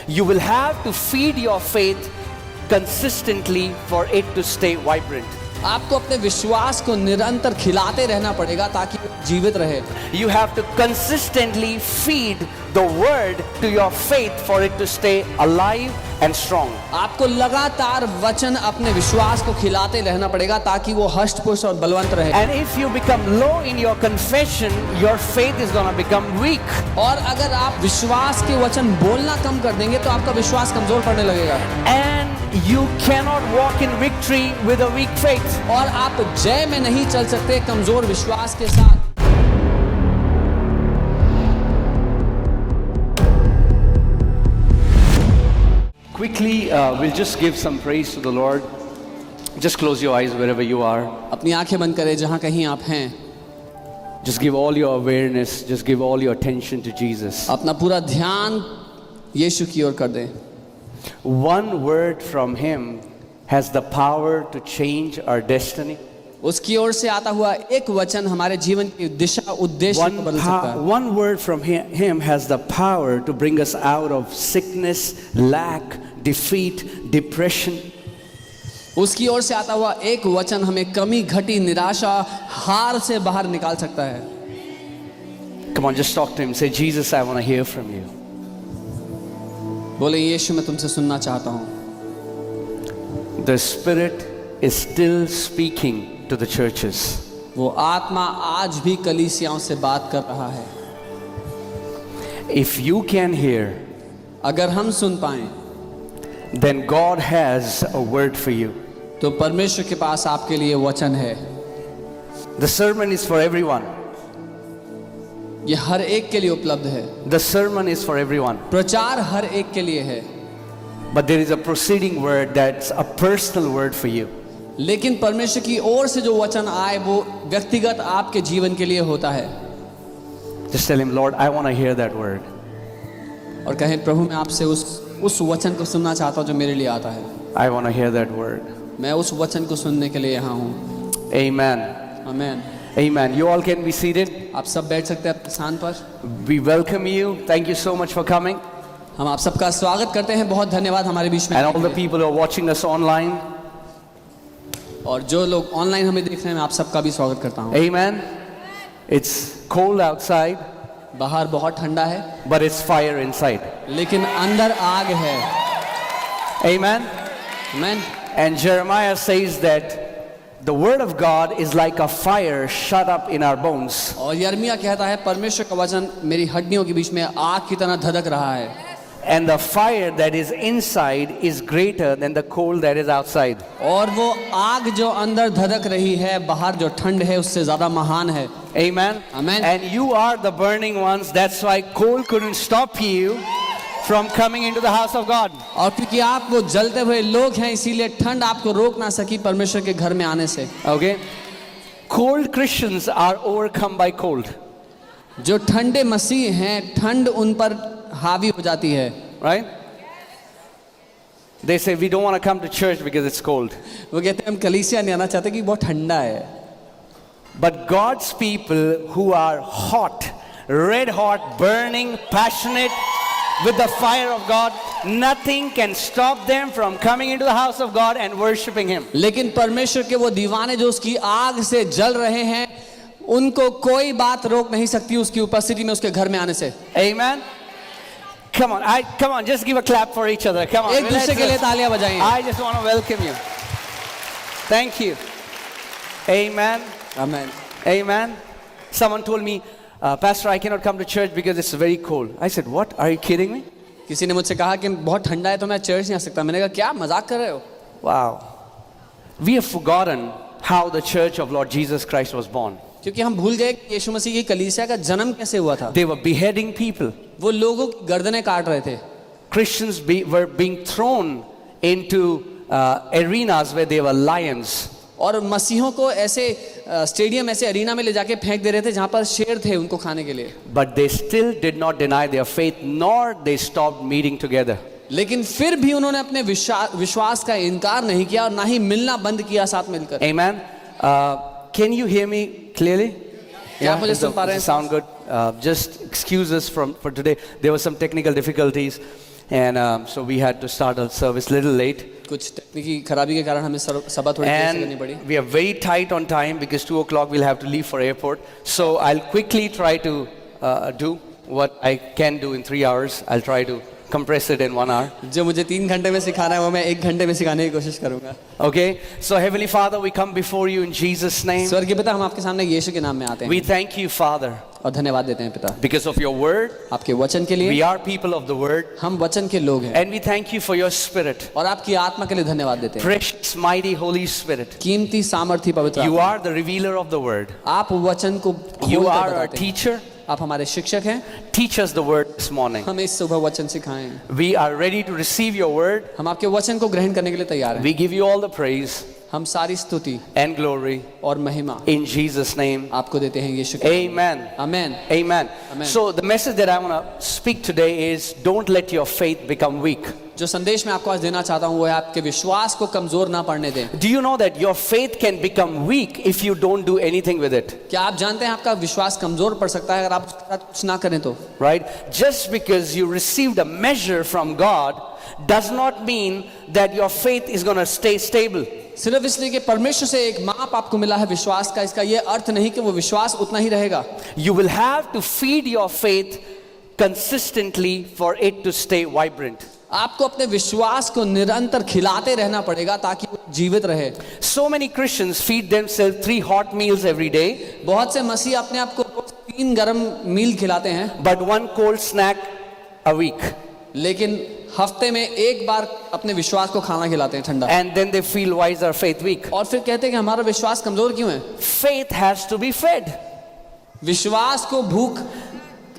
You will have to feed your faith consistently for it to stay vibrant. आपको अपने विश्वास को निरंतर खिलाते रहना पड़ेगा ताकि वो जीवित रहे। You have to consistently feed the word to your faith for it to stay alive and strong. आपको लगातार वचन अपने विश्वास को खिलाते रहना पड़ेगा ताकि वो हष्ट-पुष्ट और बलवंत रहे। And if you become low in your confession, your faith is going to become weak. और अगर आप विश्वास के वचन बोलना कम कर देंगे तो आपका विश्वास कमजोर पड़ने लगेगा। And you cannot walk in victory with a weak faith. और आप जय में नहीं चल सकते कमजोर विश्वास के साथ। Quickly, we'll just give some praise to the Lord. Just close your eyes wherever you are. अपनी आंखें बंद करें जहां कहीं आप हैं। Just give all your awareness, just give all your attention to Jesus. अपना पूरा ध्यान यीशु की ओर कर दें। One word from Him has the power to change our destiny. उसकी ओर से आता हुआ एक वचन हमारे जीवन की दिशा उद्देश्य को बदल सकता है। One word from Him has the power to bring us out of sickness, lack, defeat, depression. उसकी ओर से आता हुआ एक वचन हमें कमी, घटी, निराशा, हार से बाहर निकाल सकता है। Come on, just talk to Him. Say, Jesus, I want to hear from you. बोले यीशु मैं तुमसे सुनना चाहता हूँ। The Spirit is still speaking to the churches. वो आत्मा आज भी कलीसियाओं से बात कर रहा है। If you can hear, अगर हम सुन पाएं, then God has a word for you. तो परमेश्वर के पास आपके लिए वचन है। The sermon is for everyone. ये हर एक के लिए उपलब्ध है। The sermon is for everyone. प्रचार हर एक के लिए है। But there is a preceding word that's a personal word for you. लेकिन परमेश्वर की ओर से जो वचन आए वो व्यक्तिगत आपके जीवन के लिए होता है। Just tell Him, Lord, I want to hear that word. और कहें प्रभु मैं आपसे उस वचन को सुनना चाहता हूँ जो मेरे लिए आता है। I want to hear that word. मैं उस वचन को सुनने के लिए यहाँ हूँ। Amen. आमीन। Amen. You all can be seated. आप सब बैठ सकते हैं अपने स्थान पर। We welcome you. Thank you so much for coming. हम आप सबका स्वागत करते हैं। बहुत धन्यवाद हमारे बीच में। And all the people who are watching us online. और जो लोग ऑनलाइन हमें देख रहे हैं मैं आप सबका भी स्वागत करता हूँ। Amen. It's cold outside, बाहर बहुत ठंडा है but it's fire inside. लेकिन अंदर आग है। Amen. आमीन। And Jeremiah says that the word of God is like a fire shut up in our bones. और यिर्मयाह कहता है परमेश्वर का वचन मेरी हड्डियों के बीच में आग की तरह धधक रहा है। And the fire that is inside is greater than the coal that is outside. और वो आग जो अंदर धधक रही है बाहर जो ठंड है उससे ज्यादा महान है। Amen. Amen. And you are the burning ones. That's why coal couldn't stop you from coming into the house of God. और क्योंकि आप वो जलते हुए लोग हैं इसीलिए ठंड आपको रोक ना सकी परमेश्वर के घर में आने से। Okay. Cold Christians are overcome by cold. जो ठंडे मसीह हैं ठंड उन पर हावी हो जाती है। Right? They say we don't want to come to church because it's cold. वो कहते हैं हम कलीसिया नहीं आना चाहते कि बहुत ठंडा है। But God's people who are hot, red hot, burning, passionate with the fire of God, nothing can stop them from coming into the house of God and worshiping Him. लेकिन परमेश्वर के वो दीवाने जो उसकी आग से जल रहे हैं उनको कोई बात रोक नहीं सकती उसकी उपस्थिति में उसके घर में आने से। Amen. Come on, just give a clap for each other. Come on. एक दूसरे के लिए तालियां बजाएं। I just want to welcome you. Thank you. Amen. आमीन। Amen. Someone told me, Pastor, I cannot come to church because it's very cold. I said, what? Are you kidding me? किसी ने मुझसे कहा कि बहुत ठंडा है तो मैं चर्च नहीं आ सकता। मैंने कहा क्या मजाक कर रहे हो? Wow. We have forgotten how the church of Lord Jesus Christ was born. क्योंकि हम भूल गए कि यीशु मसीह की कलीसिया का जन्म कैसे हुआ था। They were beheading people. वो लोगों की गर्दनें काट रहे थे। Christians were being thrown into arenas where they were lions. और मसीहों को ऐसे स्टेडियम ऐसे अरीना में ले जाके फेंक दे रहे थे जहाँ पर शेर थे उनको खाने के लिए। But they still did not deny their faith, nor they stopped meeting together. लेकिन फिर भी उन्होंने अपने विश्वास का इनकार नहीं किया और ना ही मिलना बंद किया साथ मिलकर। Amen. Can you hear me clearly? क्या मुझे सुन पा रहे हैं? Sound good? Just excuse us for today. There were some technical difficulties. And so we had to start our service a little late. कुछ तकनीकी खराबी के कारण हमें सभा थोड़ी देर से करनी पड़ी। And we are very tight on time because 2 o'clock we'll have to leave for airport. So I'll quickly try to do what I can do in 3 hours. I'll try to compress it in 1 hour. जो मुझे 3 घंटे में सिखाना है वो मैं 1 घंटे में सिखाने की कोशिश करूंगा। Okay? So Heavenly Father, we come before you in Jesus' name. स्वर्गीय पिता, हम आपके सामने यीशु के नाम में आते हैं। We thank you, Father, और धन्यवाद देते हैं पिता, because of your word. आपके वचन के लिए। We are people of the word. हम वचन के लोग हैं। And we thank you for your spirit. और आपकी आत्मा के लिए धन्यवाद देते हैं। Precious, mighty, Holy Spirit. कीमती सामर्थी पवित्र You आत्मा। are the revealer of the word. आप वचन को You खोलकर are our बताते हैं। teacher. आप हमारे शिक्षक हैं। Teach us the word this morning. हमें इस सुबह वचन सिखाएं। We are ready to receive your word. हम आपके वचन को ग्रहण करने के लिए तैयार हैं। We give you all the praise हम सारी स्तुति and glory और महिमा in Jesus' name. आपको देते हैं यीशु के नाम में। Amen. Amen. Amen. Amen. So the message that I want to speak today is don't let your faith become weak. जो संदेश मैं आपको आज देना चाहता हूँ वो है आपके विश्वास को कमजोर ना पड़ने दें। Do you know that your faith can become weak if you don't do anything with it? क्या आप जानते हैं आपका विश्वास कमजोर पड़ सकता है अगर आप उसके साथ कुछ ना करें तो? Right? Just because you received a measure from God does not mean that your faith is going to stay stable. सिर्फ इसलिए कि परमेश्वर से एक माप आपको मिला है विश्वास का, इसका ये अर्थ नहीं कि वो विश्वास उतना ही रहेगा। You will have to feed your faith consistently for it to stay vibrant. आपको अपने विश्वास को निरंतर खिलाते रहना पड़ेगा ताकि वो जीवित रहे। So many Christians feed themselves 3 hot meals every day, बहुत से मसीह अपने आप को 3 गरम मील खिलाते हैं, but 1 cold snack a week. लेकिन हफ्ते में एक बार अपने विश्वास को खाना खिलाते हैं ठंडा, And then they feel, why is our faith weak? और फिर कहते हैं कि हमारा विश्वास कमजोर क्यों है। Faith has to be fed. विश्वास को भूख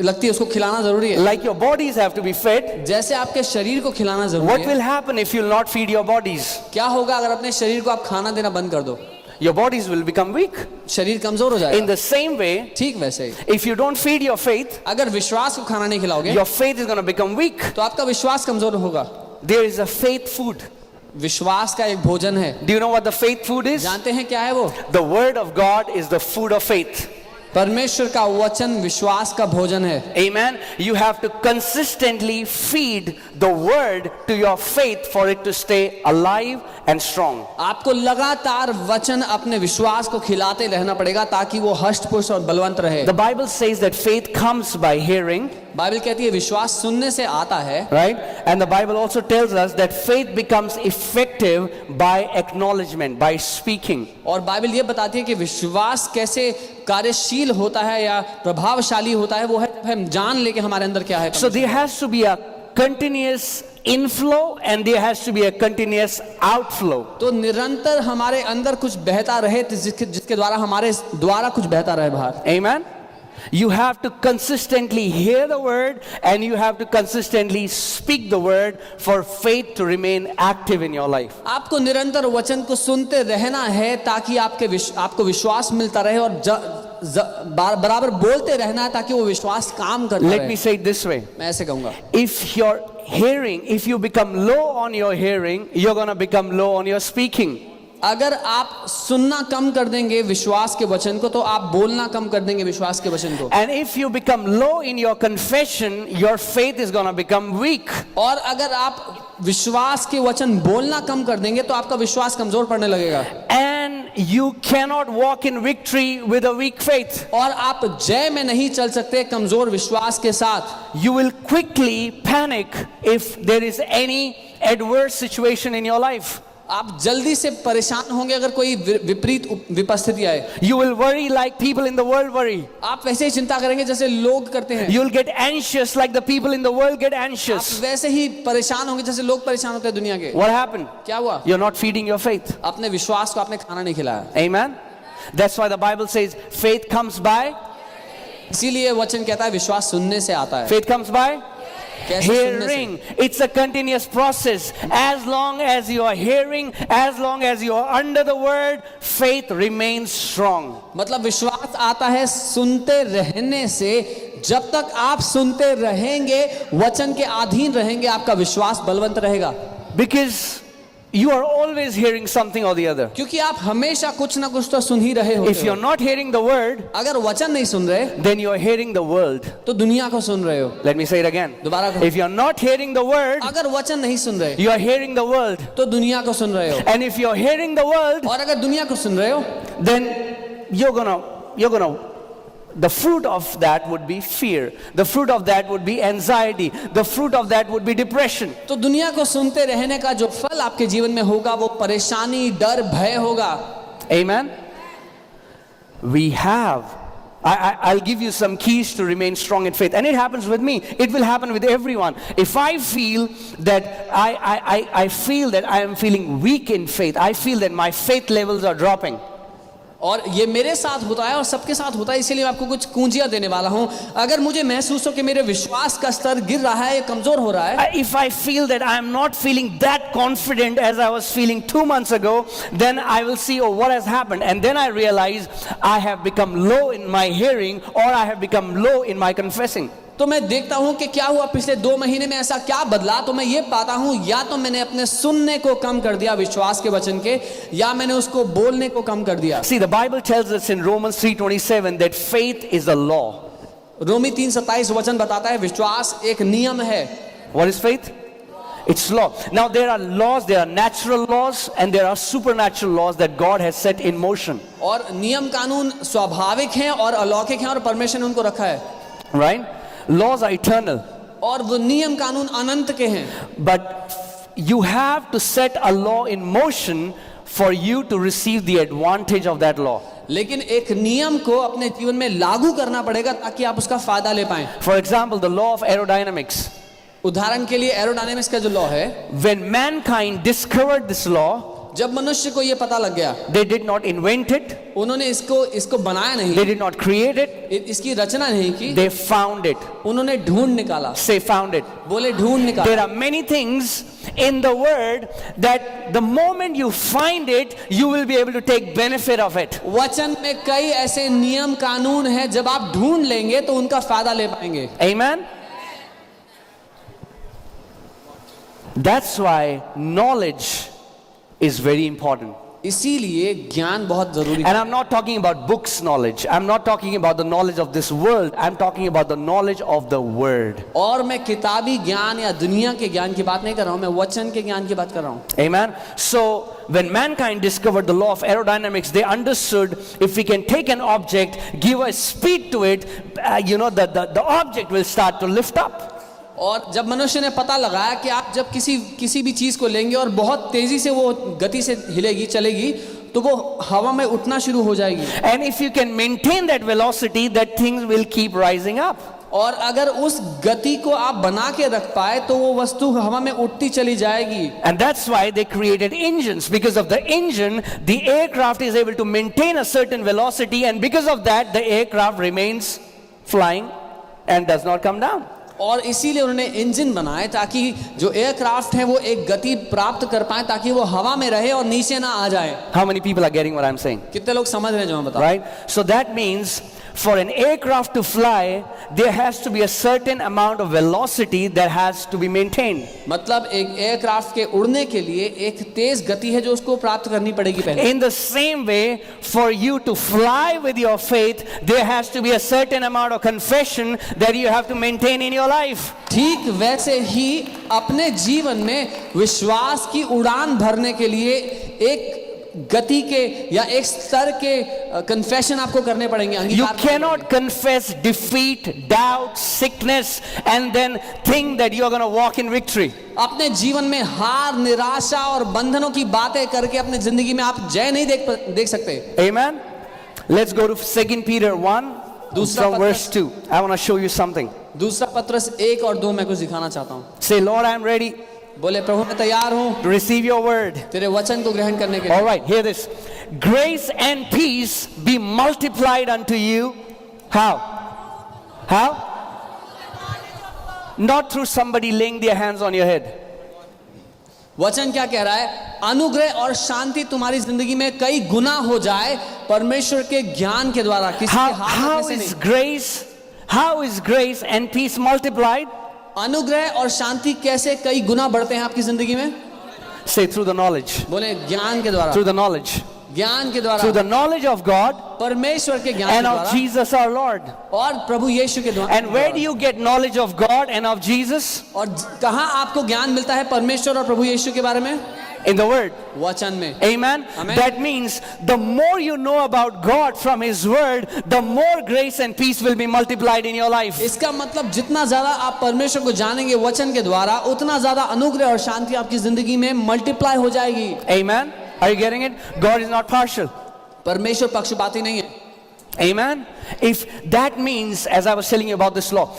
लगती है, उसको खिलाना जरूरी है। Like your bodies have to be fed. जैसे आपके शरीर को खिलाना What जरूरी है। will happen if you will not feed your bodies? क्या होगा अगर अपने शरीर को आप खाना देना बंद कर दो? Your bodies will become weak. शरीर कमजोर हो In जाएगा। the same way, ठीक वैसे ही if you don't feed your faith, अगर विश्वास को खाना नहीं खिलाओगे your faith is going to become weak. तो आपका विश्वास कमजोर होगा। There is a faith food. विश्वास का एक भोजन है। Do you know what the faith food is? जानते हैं क्या है वो? The word of God is the food of faith. परमेश्वर का वचन विश्वास का भोजन है। Amen. You have to consistently feed the word to your faith for it to stay alive and strong. आपको लगातार वचन अपने विश्वास को खिलाते रहना पड़ेगा ताकि वो हष्ट पुष्ट और बलवंत रहे। The Bible says that faith comes by hearing, Bible कहती है विश्वास सुनने से आता है, right? And the Bible also tells us that faith becomes effective by acknowledgement, by speaking. और बाइबल ये बताती है कि विश्वास कैसे कार्यशील होता है या प्रभावशाली होता है, वो है जब हम जान ले कि हमारे अंदर क्या है। So there has to be a continuous inflow and there has to be a continuous outflow. तो निरंतर हमारे अंदर कुछ बहता रहे जिसके द्वारा हमारे द्वारा कुछ बहता रहे बाहर। Amen. You have to consistently hear the word and you have to consistently speak the word for faith to remain active in your life. आपको निरंतर वचन को सुनते रहना है ताकि आपको विश्वास मिलता रहे और बराबर बोलते रहना है ताकि वो विश्वास काम करता Let रहे। me say it this way. मैं ऐसे कहूँगा, If you become low on your hearing, you're going to become low on your speaking. अगर आप सुनना कम कर देंगे विश्वास के वचन को तो आप बोलना कम कर देंगे विश्वास के वचन को। And if you become low in your confession, your faith is going to become weak. और अगर आप विश्वास के वचन बोलना कम कर देंगे तो आपका विश्वास कमजोर पड़ने लगेगा। And you cannot walk in victory with a weak faith. और आप जय में नहीं चल सकते कमजोर विश्वास के साथ। You will quickly panic if there is any adverse situation in your life. आप जल्दी से परेशान होंगे अगर कोई विपरीत विपस्थिति आए। You will worry like people in the world worry. आप वैसे ही चिंता करेंगे जैसे लोग करते हैं। You'll get anxious like the people in the world get आप anxious. वैसे ही परेशान होंगे जैसे लोग परेशान होते हैं दुनिया के। What happened? क्या हुआ? You're not feeding your faith. अपने विश्वास को आपने खाना नहीं खिलाया। Amen. That's why the Bible says faith comes by. इसीलिए वचन कहता है विश्वास सुनने से आता है। Faith comes by कैसे सुनने से? hearing. It's a continuous process. As long as you are hearing, as long as you are under the word, faith remains strong. मतलब विश्वास आता है सुनते रहने से। जब तक आप सुनते रहेंगे वचन के अधीन रहेंगे आपका विश्वास बलवंत रहेगा। Because You are always hearing something or the other. क्योंकि आप हमेशा कुछ ना कुछ तो सुन ही रहे होते If you're हो। not hearing the word, अगर वचन नहीं सुन रहे then you're hearing the world. तो दुनिया को सुन रहे हो। Let me say it again. दोबारा कहो। If you're not hearing the word, अगर वचन नहीं सुन रहे you are hearing the world. तो दुनिया को सुन रहे हो, And if you're hearing the world, और अगर दुनिया को सुन रहे हो then you're gonna the fruit of that would be fear. The fruit of that would be anxiety. The fruit of that would be depression. तो दुनिया को सुनते रहने का जो फल आपके जीवन में होगा वो परेशानी, डर, भय होगा। Amen. We have. I'll give you some keys to remain strong in faith. And it happens with me. It will happen with everyone. If I feel that I feel that I am feeling weak in faith, I feel that my faith levels are dropping. और ये मेरे साथ होता है और सबके साथ होता है, इसीलिए मैं आपको कुछ कुंजियां देने वाला हूं। अगर मुझे महसूस हो कि मेरे विश्वास का स्तर गिर रहा है, कमजोर हो रहा है, If I feel that I am not feeling that confident as I was feeling 2 months ago, then I will see, oh, what has happened? And then I realize I have become low in my hearing, or I have become low in my confessing. तो मैं देखता हूं कि क्या हुआ पिछले 2 महीने में, ऐसा क्या बदला। तो मैं ये पाता हूं या तो मैंने अपने सुनने को कम कर दिया विश्वास के वचन के, या मैंने उसको बोलने को कम कर दिया। See, the Bible tells us in Romans 3:27 that faith is a law. रोमी 3:27 वचन बताता है विश्वास एक नियम है। What is faith? It's law. Now there are laws, there are natural laws, and there are supernatural laws that God has set in motion. और नियम कानून स्वाभाविक हैं और अलौकिक हैं और परमेश्वर ने उनको रखा है। Right? Laws are eternal. और वो नियम कानून अनंत के हैं। But you have to set a law in motion for you to receive the advantage of that law. लेकिन एक नियम को अपने जीवन में लागू करना पड़ेगा ताकि आप उसका फायदा ले पाएं। For example, the law of aerodynamics. उदाहरण के लिए एरोडायनामिक्स का जो लॉ है, When mankind discovered this law, जब मनुष्य को ये पता लग गया, they did not invent it, उन्होंने इसको बनाया नहीं, they did not create it, इसकी रचना नहीं की, they found it. उन्होंने ढूंढ निकाला। Say found it. बोले ढूंढ निकाला। There are many things in the word that the moment you find it, you will be able to take benefit of it. वचन में कई ऐसे नियम कानून हैं, जब आप ढूंढ लेंगे तो उनका फायदा ले पाएंगे। Amen. That's why knowledge is very important. इसीलिए ज्ञान बहुत जरूरी है। And I'm not talking about books knowledge. I'm not talking about the knowledge of this world. I'm talking about the knowledge of the word. और मैं किताबी ज्ञान या दुनिया के ज्ञान की बात नहीं कर रहा हूं, मैं वचन के ज्ञान की बात कर रहा हूं। Amen. So when mankind discovered the law of aerodynamics, they understood if we can take an object, give a speed to it, the object will start to lift up. और जब मनुष्य ने पता लगाया कि आप जब किसी भी चीज को लेंगे और बहुत तेजी से वो गति से हिलेगी, चलेगी, तो वो हवा में उठना शुरू हो जाएगी। And if you can maintain that velocity, that things will keep rising up. और अगर उस गति को आप बना के रख पाए तो वो वस्तु हवा में उठती चली जाएगी। And that's why they created engines. Because of the engine, the aircraft is able to maintain a certain velocity, and because of that, the aircraft remains flying and does not come down. और इसीलिए उन्होंने engine बनाए ताकि जो aircraft है वो एक गति प्राप्त कर पाए, ताकि वो हवा में रहे और नीचे ना आ जाए। How many people are getting what I'm saying? कितने लोग समझ रहे हैं जो मैं बता रहा हूं? Right? So that means for an aircraft to fly, there has to be a certain amount of velocity that has to be maintained. मतलब एक एयरक्राफ्ट के उड़ने के लिए एक तेज गति है जो उसको प्राप्त करनी पड़ेगी पहले। In the same way, for you to fly with your faith, there has to be a certain amount of confession that you have to maintain in your life. ठीक वैसे ही अपने जीवन में विश्वास की उड़ान भरने के लिए एक गति के या एक स्तर के कन्फेशन आपको करने पड़ेंगे। You cannot confess defeat, doubt, sickness, and then think that you are going to walk in victory. अपने जीवन में हार, निराशा और बंधनों की बातें करके अपने जिंदगी में आप जय नहीं देख सकते। Amen. Let's go to 2 Peter 1 from verse 2. I want to show you something. दूसरा पत्रस 1 और 2 मैं कुछ दिखाना चाहता हूँ। Say, Lord, I am ready बोले प्रभु मैं तैयार हूँ to receive your word. तेरे वचन को ग्रहण करने के लिए। All right, hear this. Grace and peace be multiplied unto you. How? How? Not through somebody laying their hands on your head. वचन क्या कह रहा है? अनुग्रह और शांति तुम्हारी जिंदगी में कई गुना हो जाए परमेश्वर के ज्ञान के द्वारा, किसी के हाथ में से नहीं। How is grace and peace multiplied? अनुग्रह और शांति कैसे कई गुना बढ़ते हैं आपकी जिंदगी में? Say through the knowledge. बोले ज्ञान के द्वारा, Through the knowledge. ज्ञान के द्वारा, Through the knowledge of God परमेश्वर के ज्ञान and के of द्वारा Jesus our Lord. और प्रभु यीशु के द्वारा। And where do you get knowledge of God and of Jesus? और कहाँ आपको ज्ञान मिलता है परमेश्वर और प्रभु यीशु के बारे में? In the Word. वचन में। Amen. Amen. That means the more you know about God from His Word, the more grace and peace will be multiplied in your life. इसका मतलब जितना ज्यादा आप परमेश्वर को जानेंगे वचन के द्वारा, उतना ज्यादा अनुग्रह और शांति आपकी जिंदगी में मल्टीप्लाई हो जाएगी। Amen. Are you getting it? God is not partial. परमेश्वर पक्षपाती नहीं है। Amen. If that means, as I was telling you about this law,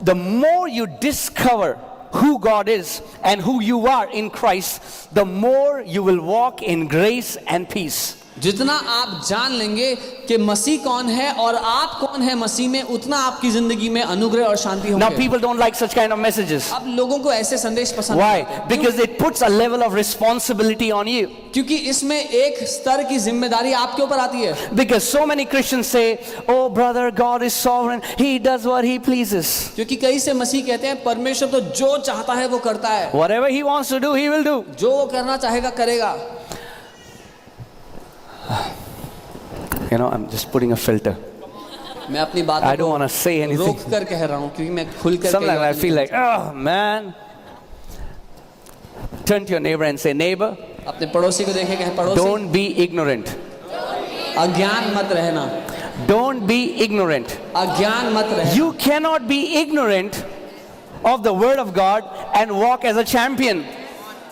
the more you discover who God is and who you are in Christ, the more you will walk in grace and peace. जितना आप जान लेंगे कि मसीह कौन है और आप कौन है मसीह में, उतना आपकी जिंदगी में अनुग्रह और शांति Now होंगे। people don't like such kind of messages. अब लोगों को ऐसे संदेश पसंद Why? नहीं आते। Because it puts a level of responsibility on you. क्योंकि इसमें एक स्तर की जिम्मेदारी आपके ऊपर आती है। Because so many Christians say, oh brother, God is sovereign. He does what He pleases. क्योंकि कई से मसीह कहते हैं परमेश्वर तो जो चाहता है वो करता है, Whatever He wants to do, He will do. जो वो करना चाहेगा करेगा। You know, I'm just putting a filter. मैं अपनी बात I don't want to say anything. रोक कर कह रहा हूँ क्योंकि मैं खुल कर Sometimes I feel like, oh man. Turn to your neighbor and say, neighbor, अपने पड़ोसी को देखे कहे पड़ोसी don't be ignorant. अज्ञान मत रहना, Don't be ignorant. अज्ञान मत रहना। You cannot be ignorant of the word of God and walk as a champion.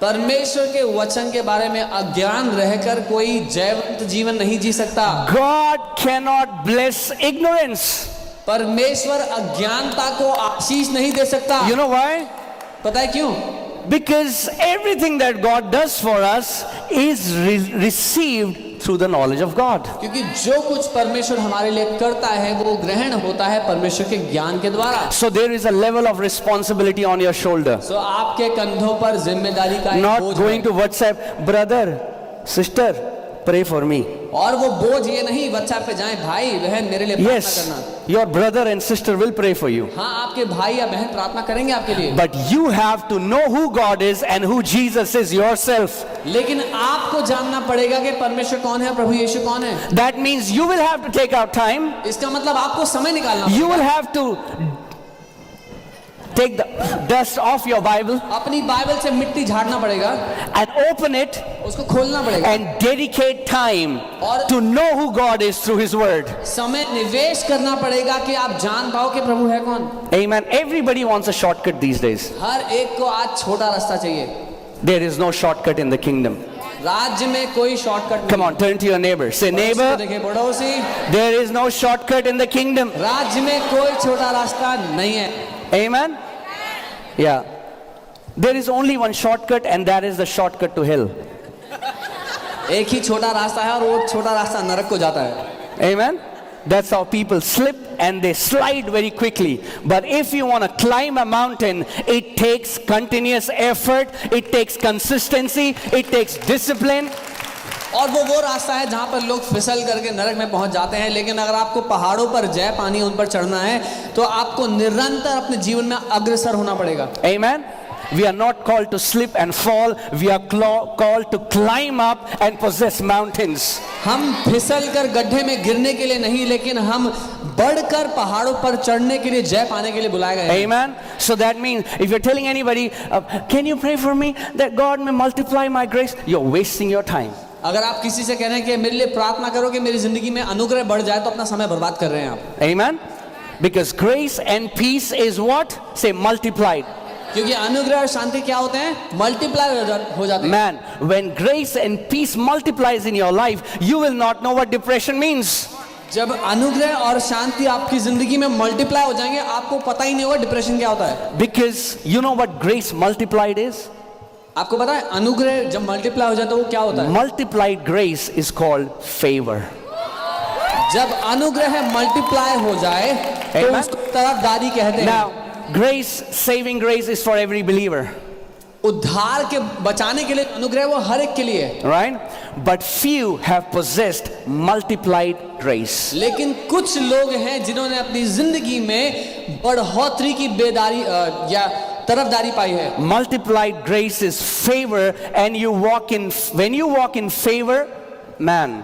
परमेश्वर के वचन के बारे में अज्ञान रहकर कोई जयवंत जीवन नहीं जी सकता। God cannot bless ignorance. परमेश्वर अज्ञानता को आशीष नहीं दे सकता। You know why? पता है क्यों? Because everything that God does for us is received through the knowledge of God. क्योंकि जो कुछ परमेश्वर हमारे लिए करता है वो ग्रहण होता है परमेश्वर के ज्ञान के द्वारा। So there is a level of responsibility on your shoulder. सो आपके कंधों पर जिम्मेदारी का एक Not बोझ going है। to WhatsApp, brother, sister, pray for me. और वो बोझ ये नहीं WhatsApp पे जाएं, भाई बहन मेरे लिए प्रार्थना Yes, करना। your brother and sister will pray for you. हाँ, आपके भाई या बहन प्रार्थना करेंगे आपके लिए। But you have to know who God is and who Jesus is yourself. लेकिन आपको जानना पड़ेगा कि परमेश्वर कौन है, प्रभु यीशु कौन है। That means you will have to take out time. इसका मतलब आपको समय निकालना You पड़ेगा। will have to take the dust off your Bible अपनी बाइबल से मिट्टी झाड़ना पड़ेगा, and open it उसको खोलना पड़ेगा and dedicate time और to know who God is through His Word. समय निवेश करना पड़ेगा कि आप जान पाओ कि प्रभु है कौन। Amen. Everybody wants a shortcut these days. हर एक को आज छोटा रास्ता चाहिए। There is no shortcut in the kingdom. राज्य में कोई shortcut Come on, turn to your neighbor. Say, neighbor, देखिए पड़ोसी, there is no shortcut in the kingdom. राज्य में कोई छोटा रास्ता नहीं है। Amen. Yeah. There is only one shortcut, and that is the shortcut to hell. एक ही छोटा रास्ता है और वो छोटा रास्ता नरक को जाता है। Amen. That's how people slip and they slide very quickly. But if you want to climb a mountain, it takes continuous effort, it takes consistency, it takes discipline. और वो रास्ता है जहाँ पर लोग फिसल करके नरक में पहुंच जाते हैं। लेकिन अगर आपको पहाड़ों पर जय पानी उन पर चढ़ना है तो आपको निरंतर अपने जीवन में अग्रसर होना पड़ेगा। Amen. We are not called to slip and fall. We are called to climb up and possess mountains. हम फिसल कर गड्ढे में गिरने के लिए नहीं, लेकिन हम बढ़कर पहाड़ों पर चढ़ने के लिए, जय पाने के लिए बुलाए गए हैं। Amen. So that means if you're telling anybody, can you pray for me that God may multiply my grace? You're wasting your time. अगर आप किसी से कह रहे हैं कि मेरे लिए प्रार्थना करो कि मेरी जिंदगी में अनुग्रह बढ़ जाए, तो अपना समय बर्बाद कर रहे हैं आप। Amen. Because grace and peace is what? Say multiplied. क्योंकि अनुग्रह और शांति क्या होते हैं? मल्टीप्लाई हो जाते हैं। Man, when grace and peace multiplies in your life, you will not know what depression means. जब अनुग्रह और शांति आपकी जिंदगी में मल्टीप्लाई हो जाएंगे, आपको पता ही नहीं होगा डिप्रेशन क्या होता है। Because you know what grace multiplied is? आपको पता है अनुग्रह जब मल्टीप्लाई हो जाए तो वो क्या होता है? Multiplied grace is called favor. जब अनुग्रह मल्टीप्लाई हो जाए तो Amen. उसको तरफदारी कहते हैं। Now, grace, saving grace is for every believer. उद्धार के बचाने के लिए अनुग्रह वो हर एक के लिए है। Right? But few have possessed multiplied grace. लेकिन कुछ लोग हैं जिन्होंने अपनी जिंदगी में बढ़ोतरी की बेदारी या तरफदारी पाई है। Multiplied grace is favor, and when you walk in favor, man,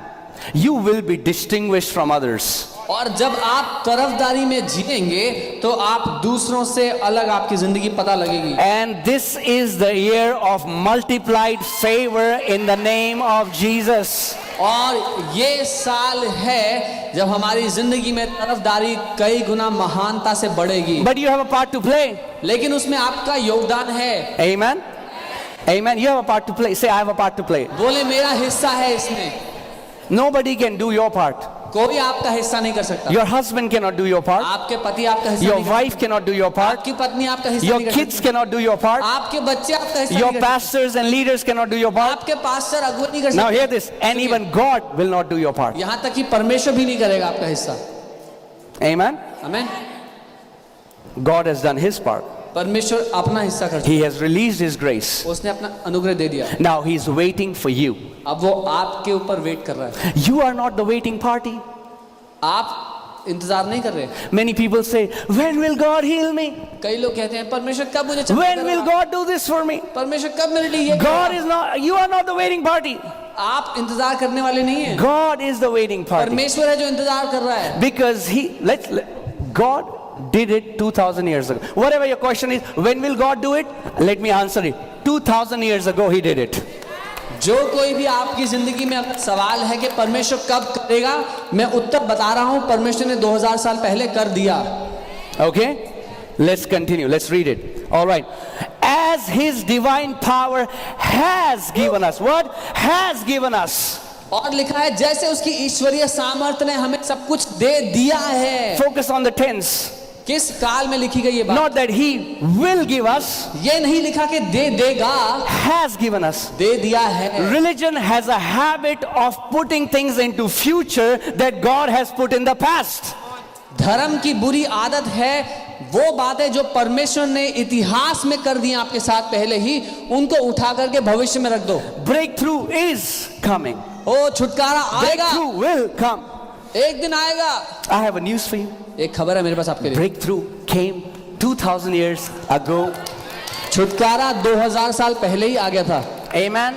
you will be distinguished from others. और जब आप तरफदारी में जिएंगे तो आप दूसरों से अलग आपकी जिंदगी पता लगेगी। And this is the year of multiplied favor in the name of Jesus. और ये साल है जब हमारी जिंदगी में तरफदारी कई गुना महानता से बढ़ेगी। But you have a part to play. लेकिन उसमें आपका योगदान है। Amen. Amen. You have a part to play. Say, I have a part to play. बोले मेरा हिस्सा है इसमें। Nobody can do your part. कोई आपका हिस्सा नहीं कर सकता। Your husband cannot do your part. आपके पति आपका हिस्सा Your नहीं कर wife cannot do your सकते। part. आपकी पत्नी आपका हिस्सा Your नहीं कर kids सकते। cannot do your part. आपके बच्चे आपका हिस्सा Your नहीं कर सकते। pastors and leaders cannot do your part. आपके पास्टर अगुवा नहीं कर Now सकते। hear this. And even God will not do your part. यहाँ तक कि परमेश्वर भी नहीं करेगा आपका हिस्सा। Amen. आमीन। God has done his part. परमेश्वर अपना हिस्सा कर He has released his grace. उसने अपना अनुग्रह दे दिया। Now he's waiting for you. अब वो आपके ऊपर वेट कर रहा है। You are not the waiting party. आप इंतजार नहीं कर रहे। Many people say, when will God heal me? कई लोग कहते हैं परमेश्वर कब मुझे चंगा When will करेगा? God do this for me? परमेश्वर कब मेरे लिए ये God करेगा? is not, you are not the waiting party. आप इंतजार करने वाले नहीं हैं। God is the waiting party. परमेश्वर है जो इंतजार कर रहा है। Because God did it 2000 years ago. Whatever your question is, when will God do it? Let me answer it. 2000 years ago he did it. जो कोई भी आपकी जिंदगी में अगर सवाल है कि परमेश्वर कब करेगा, मैं उत्तर बता रहा हूं, परमेश्वर ने 2000 साल पहले कर दिया। Okay? Let's continue. Let's read it. All right. As his divine power has given us. What? Has given us. और लिखा है जैसे उसकी ईश्वरीय सामर्थ्य ने हमें सब कुछ दे दिया है। Focus on the tense. किस काल में लिखी गई ये बात? Not that he will give us. ये नहीं लिखा कि दे देगा, Has given us. दे दिया है। Religion has a habit of putting things into future that God has put in the past. धर्म की बुरी आदत है वो बातें जो परमेश्वर ने इतिहास में कर दी आपके साथ पहले ही, उनको उठा करके भविष्य में रख दो। Breakthrough is coming. ओ छुटकारा आएगा, Breakthrough will come. एक दिन आएगा। I have a news for you. एक खबर है मेरे पास आपके लिए। Breakthrough came 2000 years ago. छुटकारा 2000 साल पहले ही आ गया था। Amen.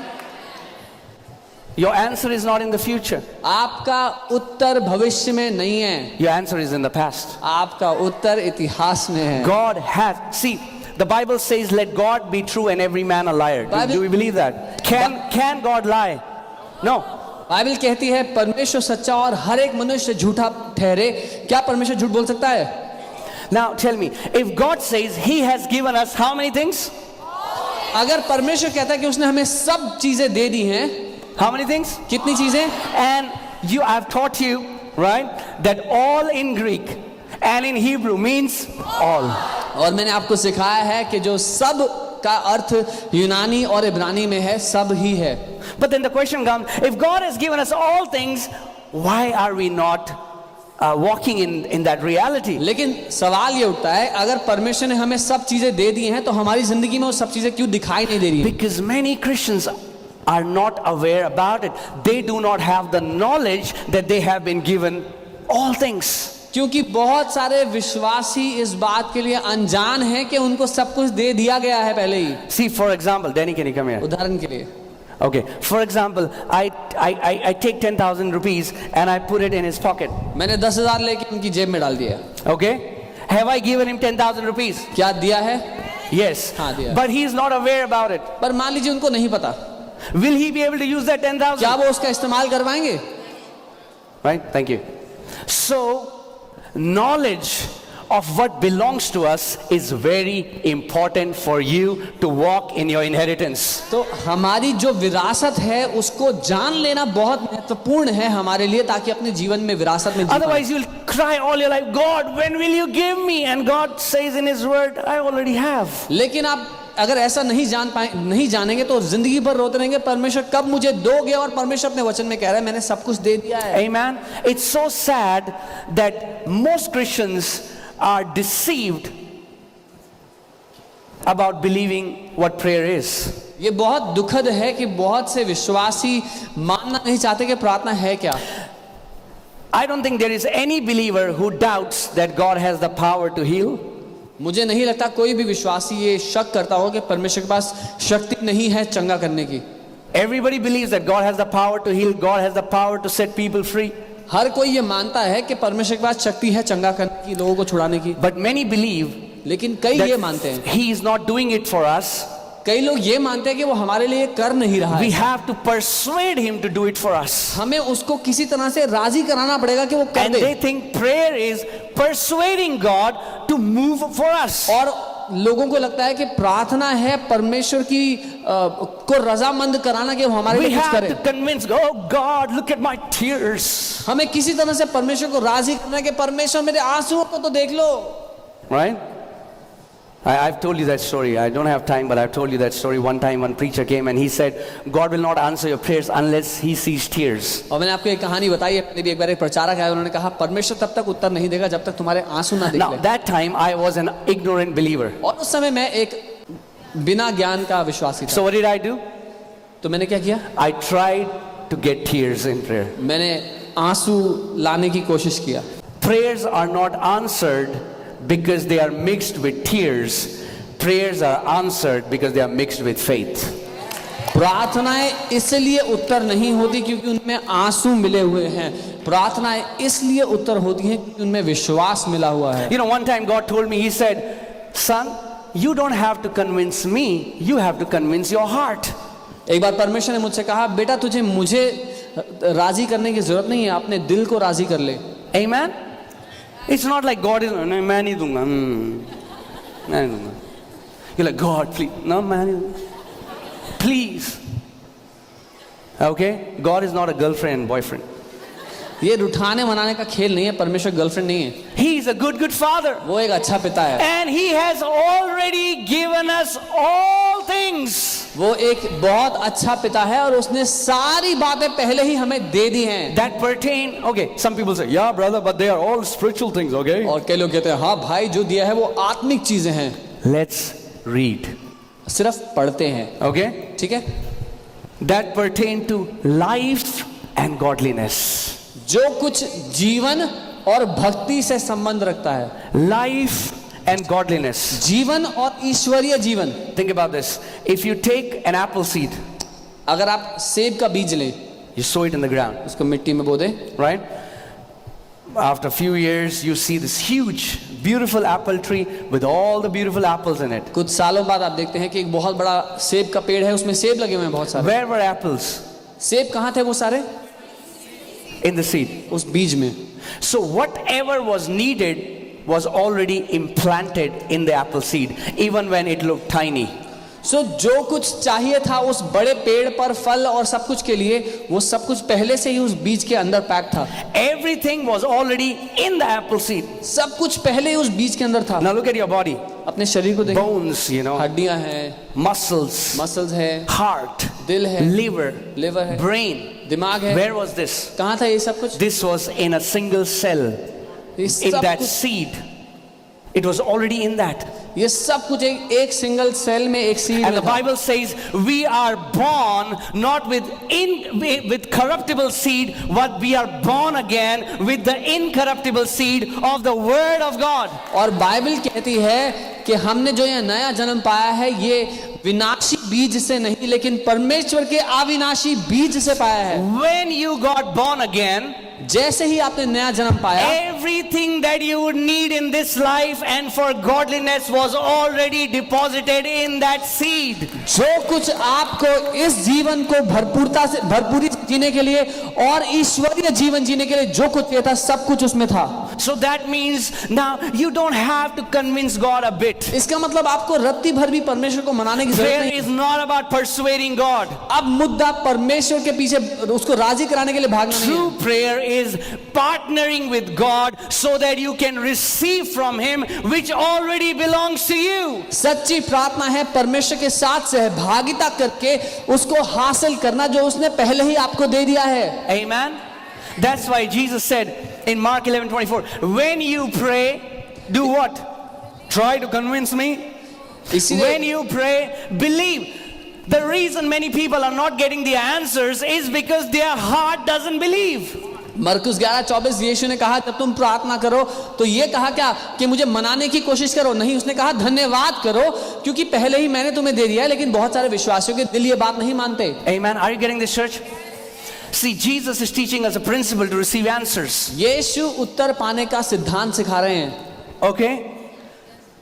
Your answer is not in the future. आपका उत्तर भविष्य में नहीं है, Your answer is in the past. आपका उत्तर इतिहास में है। God has. See, the Bible says, "Let God be true and every man a liar." Do we believe that? Can God lie? No. Bible कहती है परमेश्वर सच्चा और हर एक मनुष्य झूठा ठहरे। क्या परमेश्वर झूठ बोल सकता है? Now tell me, if God says He has given us how many things? अगर परमेश्वर कहता है कि उसने हमें सब चीजें दे दी हैं, How many things? कितनी चीजें? And I've taught you, right, that all in Greek and in Hebrew means all. और मैंने आपको सिखाया है कि जो सब का अर्थ यूनानी और इब्रानी में है, सब ही है। But then the question comes, if God has given us all things, why are we not walking in that reality? लेकिन सवाल ये उठता है, अगर परमेश्वर ने हमें सब चीजें दे दी हैं तो हमारी जिंदगी में वो सब चीजें क्यों दिखाई नहीं दे रही हैं? Because many Christians are not aware about it. They do not have the knowledge that they have been given all things. क्योंकि बहुत सारे विश्वासी इस बात के लिए अनजान हैं कि उनको सब कुछ दे दिया गया है पहले ही। See, for example, Danny, can you come here? उदाहरण के लिए, Okay, for example, I take 10,000 rupees and I put it in his pocket. मैंने 10,000 लेके उनकी जेब में डाल दिया। Okay, have I given him 10,000 rupees? क्या दिया है? Yes. हाँ, दिया। But he is not aware about it. पर मान लीजिए उनको नहीं पता, Will he be able to use that 10,000? क्या वो उसका इस्तेमाल करवाएंगे? Right? Thank you. So, knowledge of what belongs to us is very important for you to walk in your inheritance. तो हमारी जो विरासत है उसको जान लेना बहुत महत्वपूर्ण है हमारे लिए, ताकि अपने जीवन में विरासत में जी पाएं। Otherwise, you'll cry all your life, God, when will you give me? And God says in His Word, I already have. लेकिन आप अगर ऐसा नहीं जानेंगे तो जिंदगी भर रोते रहेंगे, परमेश्वर कब मुझे दोगे? और परमेश्वर अपने वचन में कह रहा है मैंने सब कुछ दे दिया है। Amen. It's so sad that most Christians are deceived about believing what prayer is. ये बहुत दुखद है कि बहुत से विश्वासी मानना नहीं चाहते कि प्रार्थना है क्या। I don't think there is any believer who doubts that God has the power to heal. मुझे नहीं लगता कोई भी विश्वासी ये शक करता हो कि परमेश्वर के पास शक्ति नहीं है चंगा करने की। Everybody believes that God has the power to heal, God has the power to set people free. हर कोई ये मानता है कि परमेश्वर के पास शक्ति है चंगा करने की, लोगों को छुड़ाने की। But many believe लेकिन कई ये मानते हैं, that He is not doing it for us. कई लोग ये मानते हैं कि वो हमारे लिए कर नहीं रहा We है, have to persuade Him to do it for us. हमें उसको किसी तरह से राजी कराना पड़ेगा कि वो कर And they. they think prayer is persuading God to move for us. और लोगों को लगता है कि प्रार्थना है परमेश्वर की को रजामंद कराना कि वो हमारे We लिए कुछ have करे। to convince God, oh God, look at my tears. हमें किसी तरह से परमेश्वर को राजी करना है कि परमेश्वर मेरे आंसुओं को तो देख लो। Right? I've told you that story. I don't have time, but I've told you that story. One time, one preacher came and he said, God will not answer your prayers unless He sees tears. और मैंने आपको एक कहानी बताई है, मैंने भी एक बार एक प्रचारक आया, उन्होंने कहा परमेश्वर तब तक उत्तर नहीं देगा जब तक तुम्हारे आंसू ना देख Now, ले। that time, I was an ignorant believer. और उस समय मैं एक बिना ज्ञान का विश्वासी था। So, what did I do? तो मैंने क्या किया? I tried to get tears in prayer. मैंने आंसू लाने की कोशिश किया। Prayers are not answered because they are mixed with tears. Prayers are answered because they are mixed with faith. प्रार्थनाएं इसलिए उत्तर नहीं होती क्योंकि उनमें आंसू मिले हुए हैं, प्रार्थनाएं इसलिए उत्तर होती हैं क्योंकि उनमें विश्वास मिला हुआ है। You know, one time God told me, He said, son, you don't have to convince me, you have to convince your heart. एक बार परमेश्वर ने मुझसे कहा, बेटा तुझे मुझे राजी करने की जरूरत नहीं है, अपने दिल को राजी कर ले। Amen? It's not like God is, no, मैं नहीं दूंगा, मैं नहीं दूंगा. You're like, God, please, no, मैं नहीं दूंगा. Please. Okay? God is not a girlfriend and boyfriend. ये रुठाने मनाने का खेल नहीं है, परमेश्वर गर्लफ्रेंड नहीं है, He is a good, good father. वो एक अच्छा पिता है। And He has already given us all things. वो एक बहुत अच्छा पिता है और उसने सारी बातें पहले ही हमें दे दी हैं। That pertain, okay, some people say, yeah, brother, but they are all spiritual things, okay? और कई लोग कहते हैं, हाँ भाई जो दिया है वो आत्मिक चीजें हैं, Let's read, सिर्फ पढ़ते हैं। okay? ठीक है, That pertain to life and godliness. जो कुछ जीवन और भक्ति से संबंध रखता है, Life and godliness. जीवन और ईश्वरीय जीवन। Think about this. If you take an apple seed, अगर आप सेब का बीज लें, you sow it in the ground, उसको मिट्टी में बो दें, right? After a few years, you see this huge, beautiful apple tree with all the beautiful apples in it. कुछ सालों बाद आप देखते हैं कि एक बहुत बड़ा सेब का पेड़ है, उसमें सेब लगे हुए हैं बहुत सारे। Where were apples? सेब कहाँ थे वो सारे? In the seed. उस बीज में। So whatever was needed was already implanted in the apple seed, even when it looked tiny. सो जो कुछ चाहिए था उस बड़े पेड़ पर फल और सब कुछ के लिए, वो सब कुछ पहले से ही उस बीज के अंदर पैक था। Everything was already in the apple seed. सब कुछ पहले ही उस बीज के अंदर था। Now look at your body. अपने शरीर को देखो, Bones, you know, हड्डियां हैं, muscles, मसल्स है, heart, दिल है, liver, लिवर है, brain. दिमाग है। Where was this? कहाँ था ये सब कुछ? This was in a single cell, ये in सब that कुछ, seed. It was already in that. ये सब कुछ एक सिंगल सेल में, एक सीड And में the था। Bible says we are born not with corruptible seed, but we are born again with the incorruptible seed of the Word of God. और Bible कहती है कि हमने जो ये नया जन्म पाया है ये विनाशी बीज से नहीं लेकिन परमेश्वर के अविनाशी बीज से पाया है। When you got born again, जैसे ही आपने नया जन्म पाया, everything that you would need in this life and for godliness was already deposited in that seed. जो कुछ आपको इस जीवन को भरपूरी से जीने के लिए और ईश्वरीय जीवन जीने के लिए जो कुछ चाहिए था, सब कुछ उसमें था। So that means now you don't have to convince God a bit. इसका मतलब आपको रत्ती भर भी परमेश्वर को मनाने की जरूरत Prayer नहीं। is not about persuading God. अब मुद्दा परमेश्वर के पीछे उसको राजी कराने के लिए भागना नहीं True है। prayer is partnering with God so that you can receive from Him which already belongs to you. सच्ची प्रार्थना है परमेश्वर के साथ सहभागिता करके उसको हासिल करना जो उसने पहले ही आपको दे दिया है। Amen. That's why Jesus said in Mark 11:24, when you pray, do what? Try to convince me. When you pray, believe. The reason many people are not getting the answers is because their heart doesn't believe. मरकुस 11:24 यीशु ने कहा जब तुम प्रार्थना करो तो ये कहा क्या कि मुझे मनाने की कोशिश करो, नहीं, उसने कहा धन्यवाद करो क्योंकि पहले ही मैंने तुम्हें दे दिया है। लेकिन बहुत सारे विश्वासियों के दिल ये बात नहीं मानते। Amen. Are you getting this, church? See, Jesus is teaching us a principle to receive answers. यीशु उत्तर पाने का सिद्धांत सिखा रहे हैं। Okay?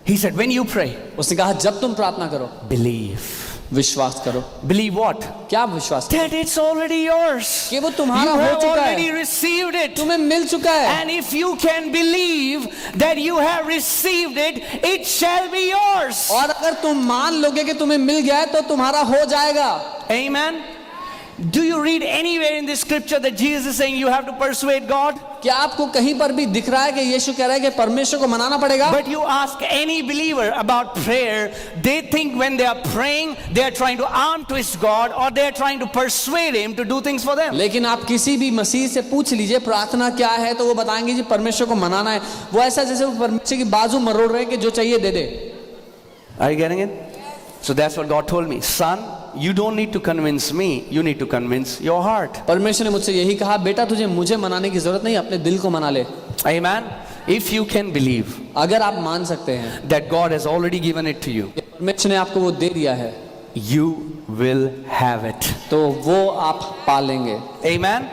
He said, when you pray, उसने कहा जब तुम प्रार्थना करो believe. विश्वास करो। Believe what? क्या विश्वास? That it's already yours. कि वो तुम्हारा You हो have चुका already है, received it. तुम्हें मिल चुका है। And if you can believe that you have received it, it shall be yours. और अगर तुम मान लोगे कि तुम्हें मिल गया है तो तुम्हारा हो जाएगा। Amen. Do you read anywhere in the scripture that Jesus is saying you have to persuade God? क्या आपको कहीं पर भी दिख रहा है कि यीशु कह रहा है कि परमेश्वर को मनाना पड़ेगा? But you ask any believer about prayer, they think when they are praying, they are trying to arm twist God or they are trying to persuade Him to do things for them. लेकिन आप किसी भी मसीह से पूछ लीजिए प्रार्थना क्या है तो वो बताएंगे जी परमेश्वर को मनाना है। वो ऐसा जैसे वो परमेश्वर की बाजू मरोड़ रहे हैं कि जो चाहिए दे दे। Are you getting it? So that's what God told me. Son, you don't need to convince me, you need to convince your heart. परमेश्वर ने मुझसे यही कहा, बेटा तुझे मुझे मनाने की जरूरत नहीं, अपने दिल को मना ले। Amen. If you can believe अगर आप मान सकते हैं that God has already given it to you, परमेश्वर ने आपको वो दे दिया है, you will have it. तो वो आप पा लेंगे। Amen.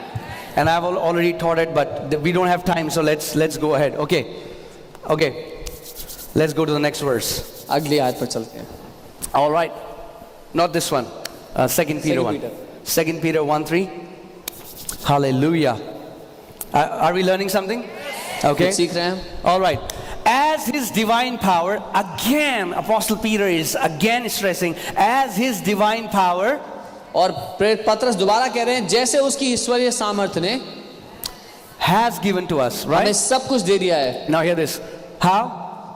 And I've already taught it, but we don't have time, so let's go ahead. Okay. Let's go to the next verse. अगली आयत पर चलते हैं। All right. Not this one. 2 Peter 1. 2 Peter 1:3. Hallelujah. Are we learning something? Okay. कुछ सीख रहे हैं? All right. As His divine power, again, Apostle Peter is again stressing, as His divine power, और प्रेरित पत्रस दोबारा कह रहे हैं जैसे उसकी ईश्वरीय सामर्थ्य ने has given to us, हमें right? सब कुछ दे दिया है। Now hear this. How?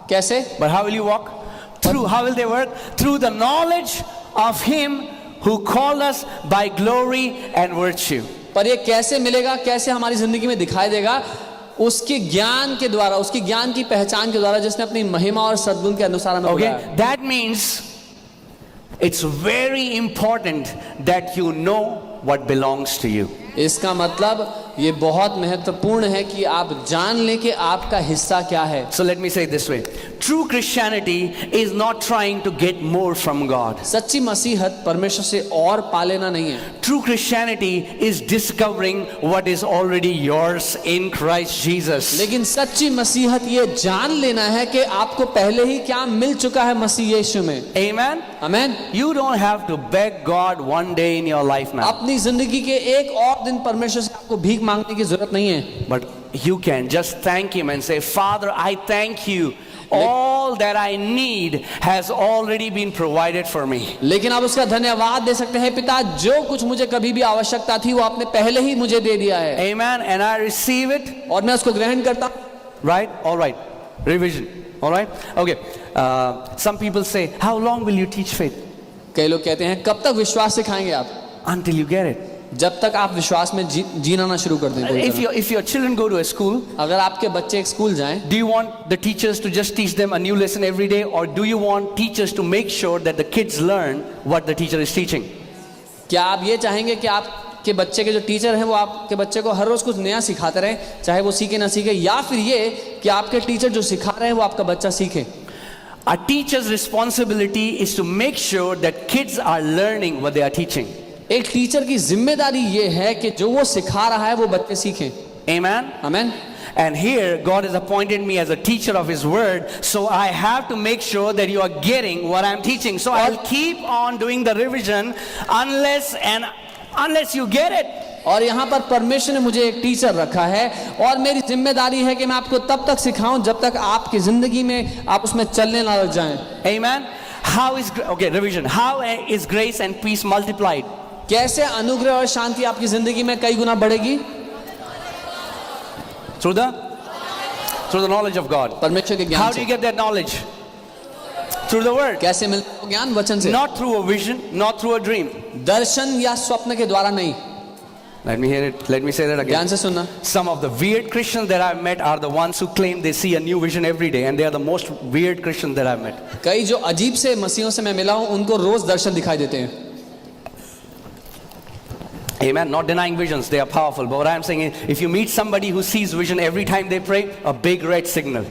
कैसे? But how will you walk? Through, how will they work? Through the knowledge of Him who called us by glory and virtue. पर ये कैसे मिलेगा, कैसे हमारी जिंदगी में दिखाई देगा? उसके ज्ञान के द्वारा, उसकी ज्ञान की पहचान के द्वारा जिसने अपनी महिमा और सद्गुण के अनुसार हमें बुलाया। Okay, that means it's very important that you know what belongs to you. इसका मतलब ये बहुत महत्वपूर्ण है कि आप जान लें कि आपका हिस्सा क्या है। So let me say it this way. True Christianity is not trying to get more from God. सच्ची मसीहत परमेश्वर से और पा लेना नहीं है। True Christianity is discovering what is already yours in Christ Jesus. लेकिन सच्ची मसीहत ये जान लेना है कि आपको पहले ही क्या मिल चुका है मसीह यीशु में। Amen. आमीन। You don't have to beg God one day in your life now. अपनी जिंदगी के एक और दिन परमेश्वर से आपको भीख मांगने की जरूरत नहीं है। But you can just thank Him and say, Father, I thank you. All that I need has already been provided for me. लेकिन आप उसका धन्यवाद दे सकते हैं, पिता जो कुछ मुझे कभी भी आवश्यकता थी वो आपने पहले ही मुझे दे दिया है। Amen. And I receive it. और मैं उसको ग्रहण करता हूँ। Right? All right. Revision. All right? Okay. Some people say, how long will you teach faith? कई लोग कहते हैं कब तक विश्वास सिखाएंगे आप? Until you get it. जब तक आप विश्वास में जीना ना शुरू कर दें। If your children go to a school, अगर आपके बच्चे एक स्कूल जाएं, do you want the teachers to just teach them a new lesson every day, or do you want teachers to make sure that the kids learn what the teacher is teaching? क्या आप ये चाहेंगे कि आपके बच्चे के जो teacher हैं वो आपके बच्चे को हर रोज कुछ नया सिखाते रहें, चाहे वो सीखे ना सीखे, या फिर ये कि आपके टीचर जो सिखा रहे हैं वो आपका बच्चा सीखे? A teacher's responsibility is to make sure that kids are learning what they are teaching. एक टीचर की जिम्मेदारी ये है कि जो वो सिखा रहा है वो बच्चे सीखें। Amen. आमीन। And here God has appointed me as a teacher of His word, so I have to make sure that you are getting what I'm teaching. So I'll keep on doing the revision unless you get it. और यहाँ पर परमेश्वर ने मुझे एक teacher रखा है और मेरी जिम्मेदारी है कि मैं आपको तब तक सिखाऊं जब तक आपकी जिंदगी में आप उसमें चलने ना लग जाएं। Amen. Revision. How is grace and peace multiplied? कैसे अनुग्रह और शांति आपकी जिंदगी में कई गुना बढ़ेगी? Through the knowledge of God. परमेश्वर के ज्ञान How do से। you get that knowledge? Through the word. कैसे मिलता है ज्ञान? वचन से। Not through a vision, not through a dream. दर्शन या स्वप्न के द्वारा नहीं। Let me hear it. Let me say that again. ध्यान से सुनना। Some of the weird Christians that I've met are the ones who claim they see a new vision every day, and they are the most weird Christians that I've met. कई जो अजीब से मसीहों से मैं मिला हूं उनको रोज दर्शन दिखाई देते हैं। Amen. Not denying visions, they are powerful. But what I'm saying is, if you meet somebody who sees vision every time they pray, a big red signal.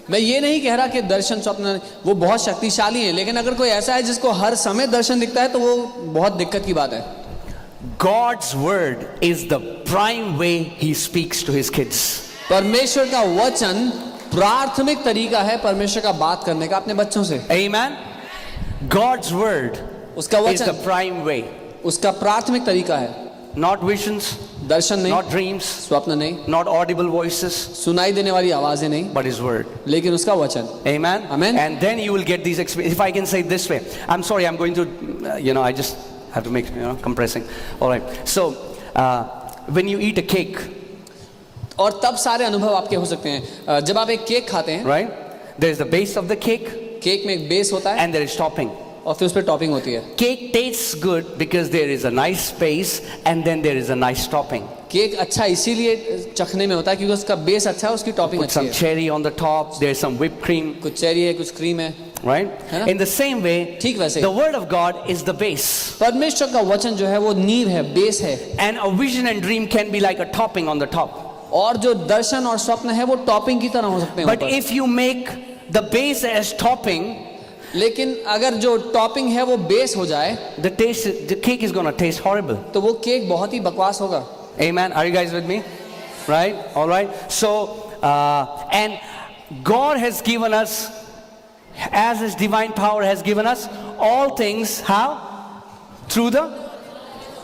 मैं ये नहीं कह रहा कि दर्शन स्वप्न वो बहुत शक्तिशाली है, लेकिन अगर कोई ऐसा है जिसको हर समय दर्शन दिखता है तो वो बहुत दिक्कत की बात है. God's word is the prime way he speaks to his kids. परमेश्वर का वचन प्राथमिक तरीका है परमेश्वर का बात करने का अपने बच्चों से. Amen. God's word उसका is the वचन prime way. उसका प्राथमिक तरीका है. Not visions, दर्शन नहीं, not dreams, स्वप्न नहीं, not audible voices, सुनाई देने वाली आवाजें नहीं, but his word. लेकिन उसका वचन. Amen. Amen. And then you will get these experiences. If I can say it this way, I'm sorry, I'm going to, I just have to make, compressing. All right. So, when you eat a cake, और तब सारे अनुभव आपके हो सकते हैं. जब आप एक केक खाते हैं, right? There is the base of the cake, cake में एक बेस होता है and there is topping. और फिर उस पर टॉपिंग होती है. Cake tastes good because there is a nice base and then there is a nice topping. Cake अच्छा इसीलिए चखने में होता है क्योंकि उसका बेस अच्छा है, उसकी टॉपिंग Put अच्छी some है. cherry on the top, there's some whipped cream, कुछ चेरी है, कुछ क्रीम है. right? है ना? In the same way, ठीक वैसे the word of God is the base. परमेश्वर का वचन जो है वो नींव है, बेस है. And a vision and dream can be like a topping on the top. और जो दर्शन और स्वप्न है वो टॉपिंग की तरह हो सकते हैं But ऊपर. if you make the base as topping, लेकिन अगर जो टॉपिंग है वो बेस हो जाए the cake is going to taste horrible. तो वो केक बहुत ही बकवास होगा. Amen. Are you guys with me? Right? All right. So, and God has given us, as His divine power has given us, all things, how? Through the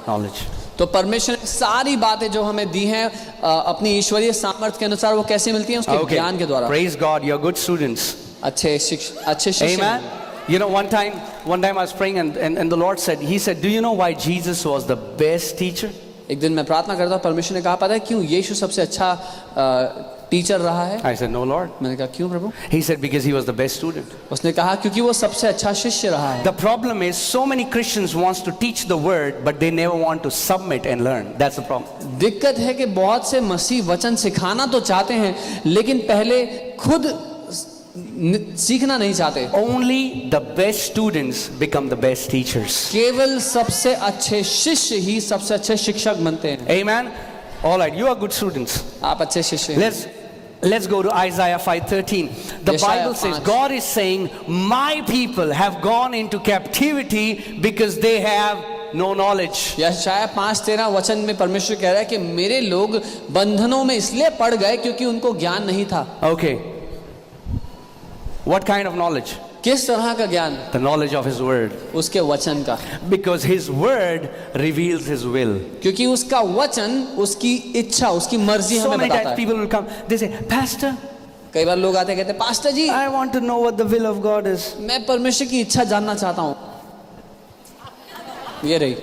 knowledge. तो परमेश्वर ने सारी बातें जो हमें दी हैं अपनी ईश्वरीय सामर्थ्य के अनुसार वो कैसे मिलती हैं? उसके ज्ञान के द्वारा. Praise God. You're good students. अच्छे शिष्य. Amen. You know, one time I was praying and the Lord said, He said, do you know why Jesus was the best teacher? एक दिन मैं प्रार्थना करता हूँ, परमेश्वर ने कहा पता है क्यों यीशु सबसे अच्छा टीचर रहा है? I said, no, Lord. मैंने कहा क्यों प्रभु? He said, because he was the best student. उसने कहा क्योंकि वो सबसे अच्छा शिष्य रहा है. The problem is, so many Christians wants to teach the word, but they never want to submit and learn. That's the problem. दिक्कत है कि बहुत से मसीह वचन सिखाना तो चाहते हैं, लेकिन पहले खुद सीखना नहीं चाहते. Only the best students become the best teachers. केवल सबसे अच्छे शिष्य ही सबसे अच्छे शिक्षक बनते हैं. Amen. All right, you are good students. आप अच्छे शिष्य हैं. Let's go to Isaiah 5:13. The Bible says, God is saying, my people have gone into captivity because they have no knowledge. यशायाह 5:13 वचन में परमेश्वर कह रहा है कि मेरे लोग बंधनों में इसलिए पड़ गए क्योंकि उनको ज्ञान नहीं था. Okay. What kind of knowledge? किस तरह का ज्ञान? The knowledge of His word. उसके वचन का. Because His word reveals His will. क्योंकि उसका वचन उसकी इच्छा, उसकी मर्जी So हमें many बताता times है. people will come, they say, Pastor, कई बार लोग आते कहते pastor ji I want to know what the will of God is. मैं परमेश्वर की इच्छा जानना चाहता हूँ. ये रही.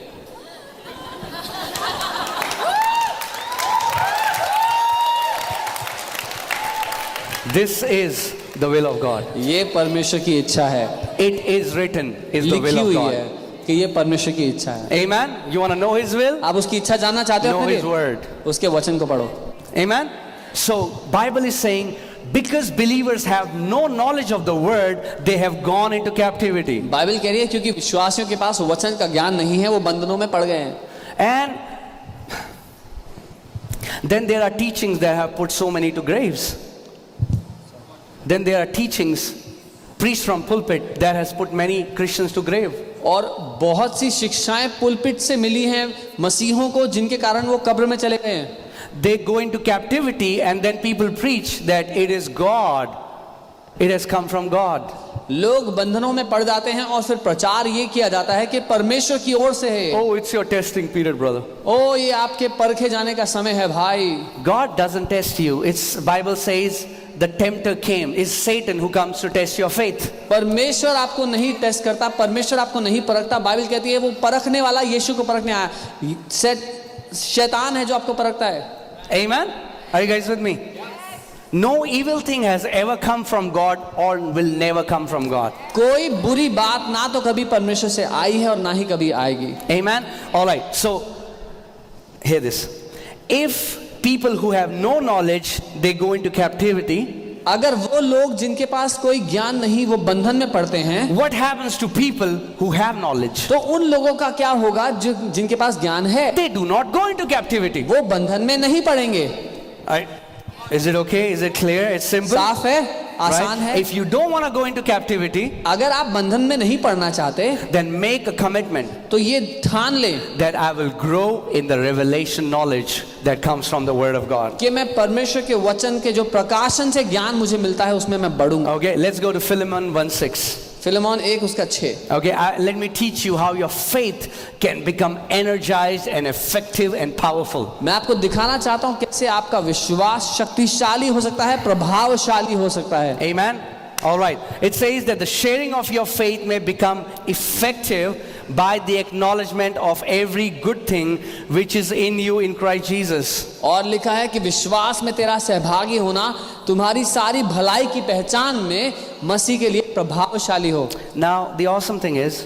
This is the will of God. ये परमेश्वर की इच्छा है. It is written, is the will लिखी of हुई God. है कि ये परमेश्वर की इच्छा है. Amen. You want to know His will? आप उसकी इच्छा जानना चाहते हो Know अपने His लिए? word. उसके वचन को पढ़ो. Amen. So Bible is saying, because believers have no knowledge of the word, they have gone into captivity. Bible कह रही है क्योंकि विश्वासियों के पास वचन का ज्ञान नहीं है, वो बंधनों में पड़ गए हैं. And then there are teachings that have put so many to graves. Then there are teachings preached from pulpit that has put many Christians to grave. और बहुत सी शिक्षाएं पुलपिट से मिली हैं मसीहों को जिनके कारण वो कब्र में चले गए हैं. They go into captivity and then people preach that it is God. It has come from God. लोग बंधनों में पड़ जाते हैं और फिर प्रचार ये किया जाता है कि परमेश्वर की ओर से है. Oh, it's your testing period, brother. ओ ये आपके परखे जाने का समय है भाई. God doesn't test you. It's Bible says the tempter came. It's Satan who comes to test your faith. परमेश्वर आपको नहीं टेस्ट करता, परमेश्वर आपको नहीं परखता. बाइबल कहती है वो परखने वाला यीशु को परखने आया. शैतान है जो आपको परखता है. Amen. Are you guys with me? No evil thing has ever come from God or will never come from God. कोई बुरी बात ना तो कभी परमेश्वर से आई है और ना ही कभी आएगी. Amen. All right. So hear this. If people who have no knowledge, they go into captivity. अगर वो लोग जिनके पास कोई ज्ञान नहीं वो बंधन में पड़ते हैं, what happens to people who have knowledge? तो उन लोगों का क्या होगा जो जिनके पास ज्ञान है? They do not go into captivity. वो बंधन में नहीं पड़ेंगे। Right? Is it okay? Is it clear? It's simple. साफ है, आसान Right? है। If you don't want to go into captivity, अगर आप बंधन में नहीं पड़ना चाहते then make a commitment तो ये ठान लें that I will grow in the revelation knowledge that comes from the Word of God. कि मैं परमेश्वर के वचन के जो प्रकाशन से ज्ञान मुझे मिलता है उसमें मैं बढ़ूंगा। Okay, let's go to Philemon 1:6. Philemon 1:6। Okay, let me teach you how your faith can become energized and effective and powerful. मैं आपको दिखाना चाहता हूँ कैसे आपका विश्वास शक्तिशाली हो सकता है, प्रभावशाली हो सकता है। Amen. All right. It says that the sharing of your faith may become effective by the acknowledgement of every good thing which is in you in Christ Jesus. और लिखा है कि विश्वास में तेरा सहभागी होना तुम्हारी सारी भलाई की पहचान में मसीह के लिए प्रभावशाली हो। Now, the awesome thing is,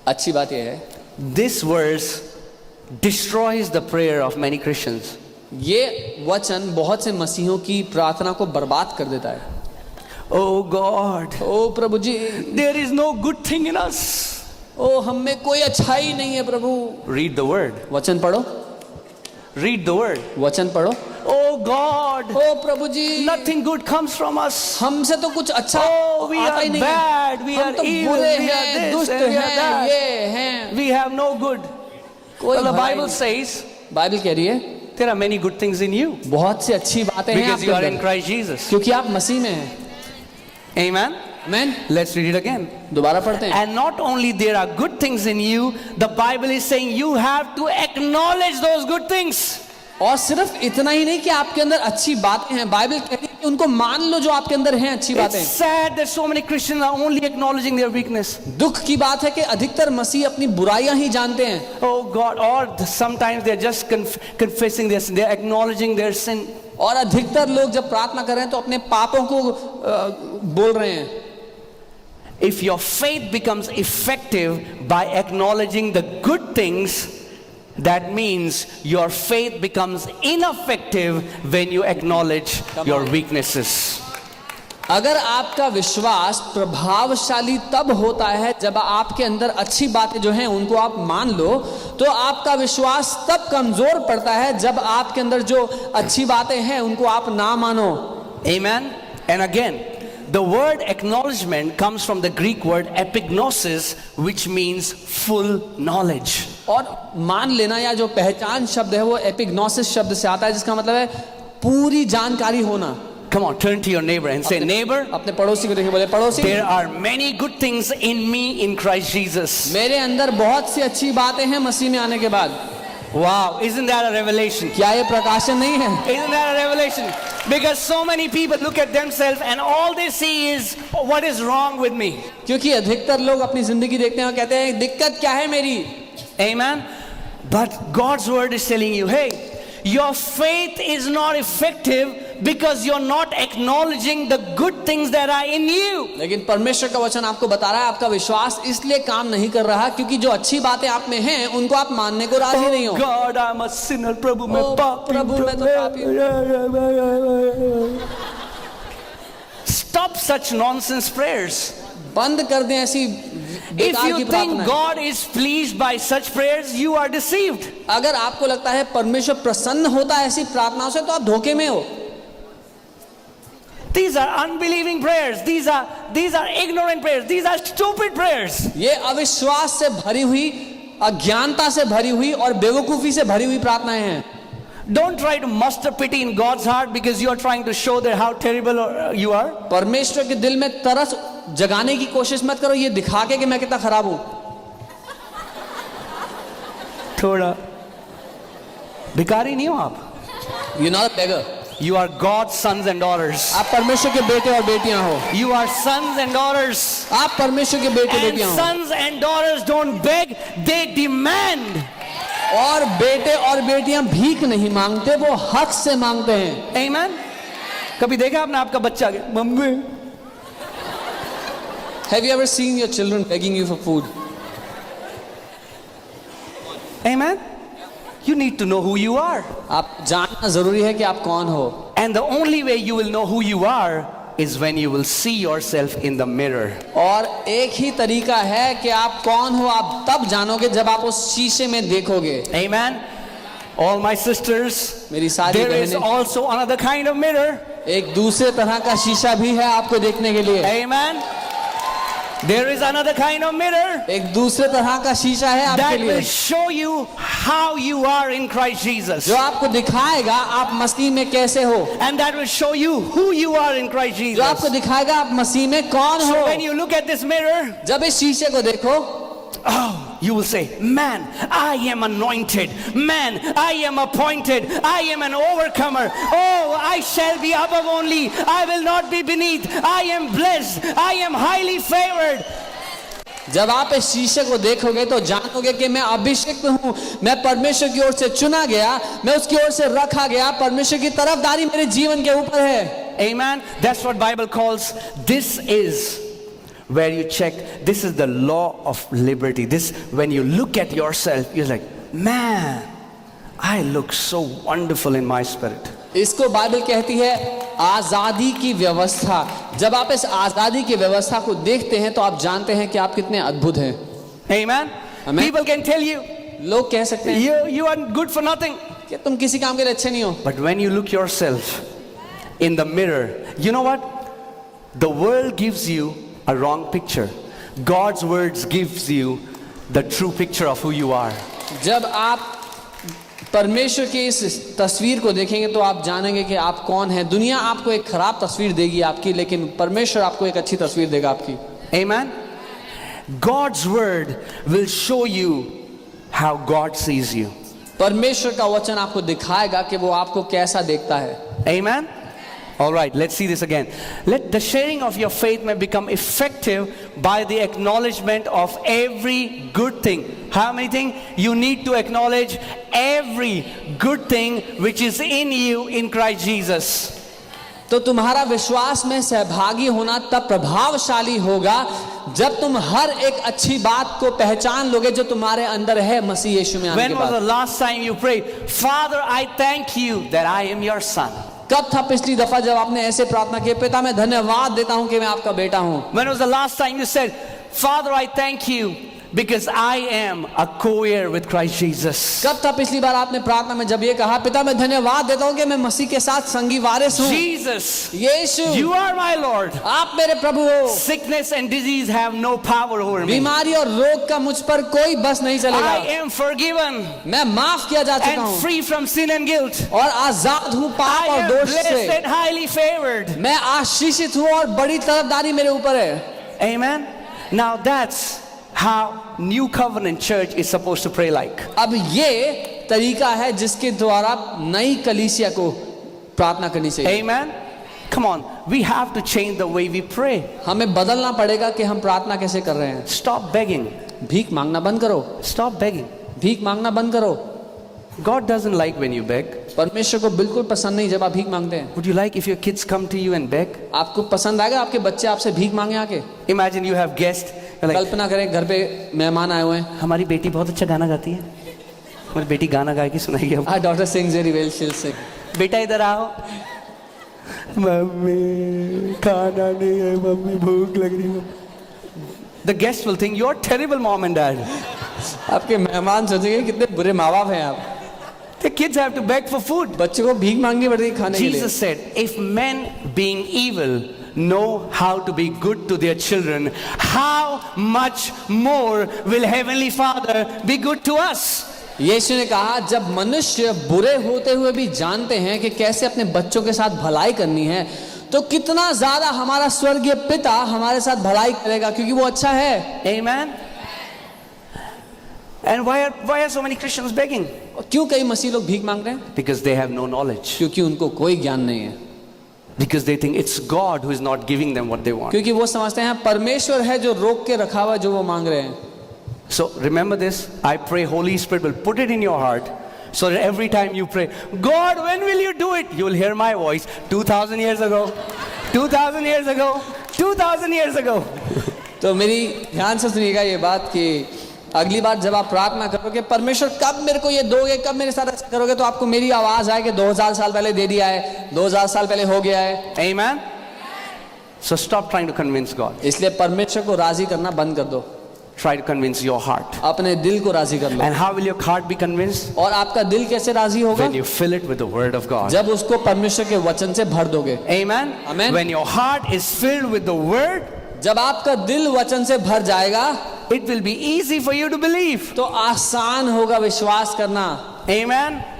अच्छी बात यह है, this verse destroys the prayer of many Christians. ये वचन बहुत से मसीहों की प्रार्थना को बर्बाद कर देता है। Oh God, O Prabhu ji, there is no good thing in us. ओ हम में कोई अच्छाई नहीं है प्रभु। Read the word. वचन पढ़ो, Read the word. वचन पढ़ो। Oh God, O Prabhu ji, nothing good comes from us. हमसे तो कुछ अच्छा Oh, we आता are ही नहीं bad, है। we हम are तो evil, बुरे we are हैं, this, दुष्ट and we are हैं, that. ये हैं। We have no good. कोई Well, the भलाई Bible नहीं। says बाइबल कह रही है there are many good things in you बहुत सी अच्छी बातें हैं because आपके you are in अंदर, Christ Jesus. क्योंकि आप मसीह में हैं। Amen. आमीन। Let's read it again. दोबारा पढ़ते हैं। And not only there are good things in you, the Bible is saying you have to acknowledge those good things. और सिर्फ इतना ही नहीं कि आपके अंदर अच्छी बातें हैं, बाइबल कह रही है कि उनको मान लो जो आपके अंदर हैं अच्छी बातें। It's sad that so many Christians are only acknowledging their weakness. दुख की बात है कि अधिकतर मसीह अपनी बुराइयां ही जानते हैं। Oh God, or sometimes they're just confessing their sin, they're acknowledging their sin. और अधिकतर लोग जब प्रार्थना कर रहे हैं तो अपने पापों को बोल रहे हैं। If your faith becomes effective by acknowledging the good things, that means your faith becomes ineffective when you acknowledge your weaknesses. अगर आपका विश्वास प्रभावशाली तब होता है जब आपके अंदर अच्छी बातें जो हैं उनको आप मान लो, तो आपका विश्वास तब कमजोर पड़ता है जब आपके अंदर जो अच्छी बातें हैं उनको आप ना मानो। Amen. And again, the word acknowledgement comes from the Greek word epignosis, which means full knowledge. और मान लेना या जो पहचान शब्द है वो एपिग्नोसिस शब्द से आता है, जिसका मतलब है पूरी जानकारी होना। Come on, turn to your neighbor and say, neighbor, अपने पड़ोसी को देखिए, बोले पड़ोसी, there are many good things in me in Christ Jesus. मेरे अंदर बहुत सी अच्छी बातें हैं मसीह में आने के बाद। Wow, isn't that a revelation? क्या ये प्रकाशन नहीं है? Isn't that a revelation? Because so many people look at themselves and all they see is what is wrong with me. क्योंकि अधिकतर लोग अपनी जिंदगी देखते हैं और कहते हैं दिक्कत क्या है मेरी। Amen. But God's word is telling you, hey, your faith is not effective because you're not acknowledging the good things that are in you. लेकिन परमेश्वर का वचन आपको बता रहा है आपका विश्वास इसलिए काम नहीं कर रहा क्योंकि जो अच्छी बातें आप में हैं उनको आप मानने को राजी नहीं हो। God, I'm a sinner. प्रभु मैं पापी। प्रभु मैं तो पापी हूँ। Stop such nonsense prayers. बंद कर दें ऐसी If बेकार की you think प्रार्थना। God is pleased by such prayers, you are deceived. अगर आपको लगता है परमेश्वर प्रसन्न होता है ऐसी प्रार्थनाओं से तो आप धोखे में हो। These are unbelieving prayers. These are ignorant prayers. These are stupid prayers. ये अविश्वास से भरी हुई, अज्ञानता से भरी हुई और बेवकूफी से भरी हुई प्रार्थनाएं हैं। Don't try to muster pity in God's heart because you are trying to show that how terrible you are. परमेश्वर के दिल में तरस जगाने की कोशिश मत करो ये दिखा के कि मैं कितना खराब हूं। थोड़ा भिखारी नहीं हो आप। You're not a beggar. You are God's sons and daughters. आप परमेश्वर के बेटे और बेटियां हो। You are sons and daughters. आप परमेश्वर के बेटे And बेटियां हो। sons and daughters don't beg, they demand. और बेटे और बेटियां भीख नहीं मांगते, वो हक से मांगते हैं। Amen. कभी देखा आपने आपका बच्चा के mummy? Have you ever seen your children begging you for food? Amen. you need to know who you are. आप जानना जरूरी है कि आप कौन हो। And the only way you will know who you are is when you will see yourself in the mirror. और एक ही तरीका है कि आप कौन हो आप तब जानोगे जब आप उस शीशे में देखोगे। Amen. All my sisters, मेरी सारी there is बहनें, also another kind of mirror. एक दूसरे तरह का शीशा भी है आपको देखने के लिए। Amen. There is another kind of mirror एक दूसरे तरह का शीशा है आपके that लिए will show you how you are in Christ Jesus. जो आपको दिखाएगा आप मसीह में कैसे हो, And that will show you who you are in Christ जो आपको Jesus. दिखाएगा आप मसीह में कौन हो। So when you look at this mirror, जब इस शीशे को देखो oh, you will say, man, I am anointed. Man, I am appointed. I am an overcomer. Oh, I shall be above only. I will not be beneath. I am blessed. I am highly favored. जब आप इस शीशे को देखोगे तो जानोगे कि मैं अभिषिक्त हूँ, मैं परमेश्वर की ओर से चुना गया, मैं उसकी ओर से रखा गया, परमेश्वर की तरफदारी मेरे जीवन के ऊपर है। Amen. That's what Bible calls, this is where you check, this is the law of liberty. This, when you look at yourself, you're like, man, I look so wonderful in my spirit. इसको Bible कहती है आजादी की व्यवस्था। जब आप इस आजादी की व्यवस्था को देखते हैं तो आप जानते हैं कि आप कितने अद्भुत हैं। Amen. Amen. People can tell you, लोग कह सकते हैं you are good for nothing. कि तुम किसी काम के लिए अच्छे नहीं हो, But when you look yourself in the mirror, you know what? The world gives you a wrong picture. God's words gives you the true picture of who you are. जब आप परमेश्वर की इस तस्वीर को देखेंगे तो आप जानेंगे कि आप कौन हैं। दुनिया आपको एक खराब तस्वीर देगी आपकी, लेकिन परमेश्वर आपको एक अच्छी तस्वीर देगा आपकी। Amen. God's word will show you how God sees you. परमेश्वर का वचन आपको दिखाएगा कि वो आपको कैसा देखता है। Amen. All right, let's see this again. Let the sharing of your faith may become effective by the acknowledgement of every good thing. How many things? You need to acknowledge every good thing which is in you in Christ Jesus. तो तुम्हारा विश्वास में सहभागी होना तब प्रभावशाली होगा जब तुम हर एक अच्छी बात को पहचान लोगे जो तुम्हारे अंदर है मसीह यीशु में आने के When was the बाद। last time you prayed, Father, I thank you that I am your son? कब था पिछली दफा जब आपने ऐसे प्रार्थना की, पिता मैं धन्यवाद देता हूं कि मैं आपका बेटा हूं। When was the last time you said, Father, I thank you because I am a co-heir with Christ Jesus? कब था पिछली बार आपने प्रार्थना में जब ये कहा, पिता मैं धन्यवाद देता हूं कि मैं मसीह के साथ संगी वारिस हूं। Jesus, Yeshu you are my Lord. आप मेरे प्रभु हो। Sickness and disease have no power over me. बीमारी और रोग का मुझ पर कोई बस नहीं चलेगा। I am forgiven मैं माफ किया जा चुका and हूं free from sin and guilt. और आजाद हूं पाप I और am दोष blessed से। and highly favored. मैं आशीषित हूं और बड़ी तरफदारी मेरे ऊपर है। Amen. Now that's how New Covenant Church is supposed to pray like. अब ये तरीका है जिसके द्वारा नई कलीसिया को प्रार्थना करनी चाहिए। Amen. Come on, we have to change the way we pray. हमें बदलना पड़ेगा कि हम प्रार्थना कैसे कर रहे हैं। Stop begging. भीख मांगना बंद करो। Stop begging. भीख मांगना बंद करो। God doesn't like when you beg. परमेश्वर को बिल्कुल पसंद नहीं जब आप भीख मांगते हैं। Would you like if your kids come to you and beg? आपको पसंद आएगा आपके बच्चे आपसे भीख मांगे आके? Imagine you have guests. You're like, कल्पना करें घर पे मेहमान आए हुए हैं। हमारी बेटी बहुत अच्छा गाना गाती है, हमारी बेटी गाना गा के सुनाएगी हमको। Our daughter sings very well, she'll sing. बेटा इधर आओ। मम्मी खाना नहीं है, मम्मी भूख लग रही है। The guest will think you are terrible mom and dad. आपके मेहमान सोचेंगे कितने बुरे माँ बाप हैं आप। The kids have to beg for food. बच्चों को भीख मांगनी पड़ती है खाने के लिए। Jesus said, if men being evil know how to be good to their children, how much more will Heavenly Father be good to us? यीशु ने कहा जब मनुष्य बुरे होते हुए भी जानते हैं कि कैसे अपने बच्चों के साथ भलाई करनी है, तो कितना ज्यादा हमारा स्वर्गीय पिता हमारे साथ भलाई करेगा, क्योंकि वो अच्छा है। Amen. And why are so many Christians begging? क्यों कई मसीह लोग भीख मांग रहे हैं? Because they have no knowledge. क्योंकि उनको कोई ज्ञान नहीं है। Because they think it's God who is not giving them what they want. क्योंकि वो समझते हैं परमेश्वर है जो रोक के रखा हुआ जो वो मांग रहे हैं। So remember this. I pray Holy Spirit will put it in your heart, so that every time you pray, God, when will you do it? You will hear my voice 2,000 years ago, 2,000 years ago, 2,000 years ago. तो मेरी ध्यान से सुनिएगा ये बात कि अगली बार जब आप प्रार्थना करोगे परमेश्वर कब मेरे को ये दोगे, कब मेरे साथ ऐसा करोगे, तो आपको मेरी आवाज आए कि 2000 साल पहले दे दिया है, 2000 साल पहले हो गया है। Amen? So stop trying to convince God. इसलिए परमेश्वर को राजी करना बंद कर दो, Try to convince your heart. अपने दिल को राजी कर लो। And how will your heart be convinced? और आपका दिल कैसे राजी होगा? When you fill it with the word of God. जब उसको परमेश्वर के वचन से भर दोगे। Amen? Amen. When your heart is filled with the word, जब आपका दिल वचन से भर जाएगा, it will be easy for you to believe. तो आसान होगा विश्वास करना। Amen?